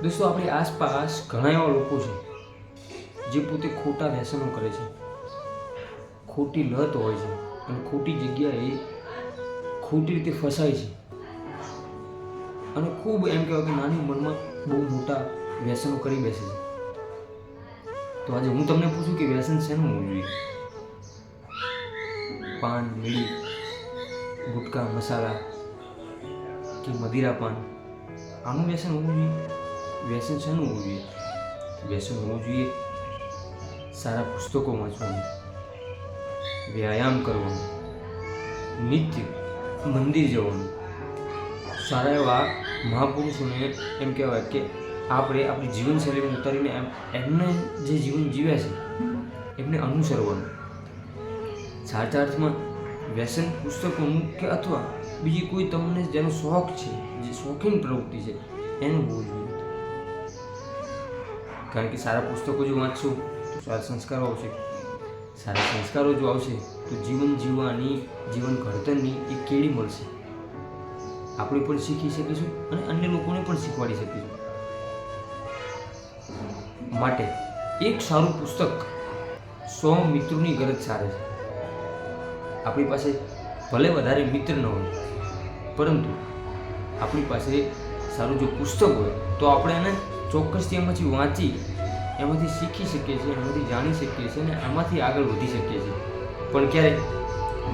દોસ્તો, આપણી આસપાસ ઘણા એવા લોકો છે જે પોતે ખોટા વ્યસનો કરે છે, ખોટી લત હોય છે અને ખોટી જગ્યાએ ખોટી રીતે ફસાય છે અને ખૂબ એમ કહેવાય કે નાની ઉંમરમાં બહુ મોટા વ્યસનો કરી બેસે છે. તો આજે હું તમને પૂછું કે વ્યસન શેનું હોવું જોઈએ? પાન, બીડી, ગુટકા, મસાલા કે મદિરાપાન, આનું વ્યસન હોવું જોઈએ? વ્યસન શેનું હોવું જોઈએ? વ્યસન હોવું જોઈએ સારા પુસ્તકો વાંચવાનું, વ્યાયામ કરવાનું, નિત્ય મંદિર જવાનું, સારા એવા મહાપુરુષોને એમ કહેવાય કે આપણે આપણી જીવનશૈલીમાં ઉતારીને એમને જે જીવન જીવ્યા છે એમને અનુસરવાનું. સાચા અર્થમાં વ્યસન પુસ્તકોનું કે અથવા બીજી કોઈ તમને જેનો શોખ છે, જે શોખીન પ્રવૃત્તિ છે, એનું હોવું જોઈએ. કારણ કે સારા પુસ્તકો જો વાંચશો તો સારા સંસ્કારો આવશે, સારા સંસ્કારો જો આવશે તો જીવન જીવવાની, જીવન ઘડતરની એક કેડી મળશે. આપણે પણ શીખી શકીશું અને અન્ય લોકોને પણ શીખવાડી શકીશું. માટે એક સારું પુસ્તક 100 મિત્રોની ગરજ સારે છે. આપણી પાસે ભલે વધારે મિત્ર ન હોય, પરંતુ આપણી પાસે સારું જો પુસ્તક હોય તો આપણે એને ચોક્કસથી એમાંથી વાંચી, એમાંથી શીખી શકીએ છીએ, એમાંથી જાણી શકીએ છીએ અને આમાંથી આગળ વધી શકીએ છીએ. પણ ક્યારે?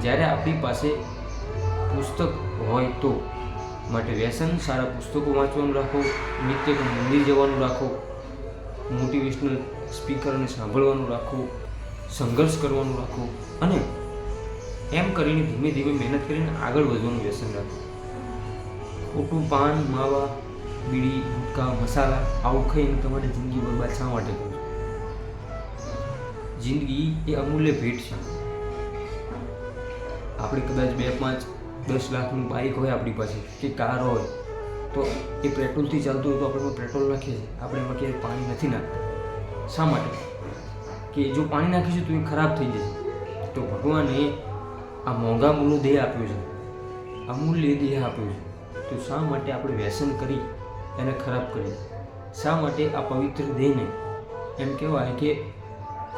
જ્યારે આપણી પાસે પુસ્તક હોય તો. માટે વ્યસન સારા પુસ્તકો વાંચવાનું રાખો, નિત્ય મંદિર જવાનું રાખો, મોટિવેશનલ સ્પીકરને સાંભળવાનું રાખો, સંઘર્ષ કરવાનું રાખો અને એમ કરીને ધીમે ધીમે મહેનત કરીને આગળ વધવાનું વ્યસન રાખો. ખોટું પાન, માવા, બીડી, ગુટકા, મસાલા આવું ખાઈને તમારી જિંદગી બરબાદ શા માટે કરો? જિંદગી એ અમૂલ્ય ભેટ છે. આપણે કદાચ 2, 5, 10 લાખનું બાઇક હોય આપણી પાસે કે કાર હોય તો એ પેટ્રોલથી ચાલતું હોય તો આપણે એમાં પેટ્રોલ નાખીએ છીએ, આપણે એમાં ક્યાંય પાણી નથી નાખતા. શા માટે? કે જો પાણી નાખીશું તો એ ખરાબ થઈ જશે. તો ભગવાને આ મોંઘા મૂલ્યનો દેહ આપ્યો છે, અમૂલ્ય દેહ આપ્યો છે, તો શા માટે આપણે વ્યસન કરી એને ખરાબ કરીએ? શા માટે આ પવિત્ર દેહને એમ કહેવાય કે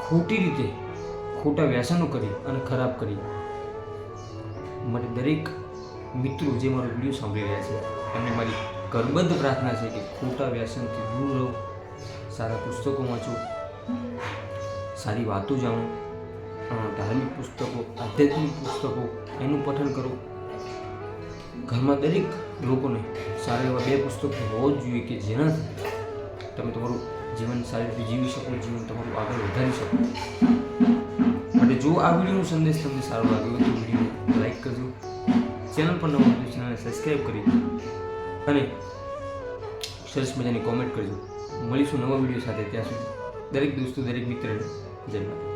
ખોટી રીતે ખોટા વ્યસનો કરી અને ખરાબ કરી? માટે દરેક મિત્રો જે મારો વિડીયો સાંભળી રહ્યા છે એમને મારી કરબદ્ધ પ્રાર્થના છે કે ખોટા વ્યસનથી દૂર રહો, સારા પુસ્તકો વાંચો, સારી વાતો જાણો, ધાર્મિક પુસ્તકો, આધ્યાત્મિક પુસ્તકો એનું પઠન કરો. ઘરમાં દરેક લોકોને સારા એવા 2 પુસ્તકો હોવા જ જોઈએ કે જેનાથી તમે તમારું જીવન સારી રીતે જીવી શકો, જીવન તમારું આગળ વધારી શકો. માટે જો આ વિડીયોનો સંદેશ તમને સારો લાગ્યો તો વિડીયો લાઈક કરજો, ચેનલ પર નવા હોય ચેનલને સબસ્ક્રાઈબ કરી અને સરસ મજાની કોમેન્ટ કરજો. મળીશું નવા વિડીયો સાથે. ત્યાં સુધી દરેક દોસ્તો, દરેક મિત્રને જય માતા.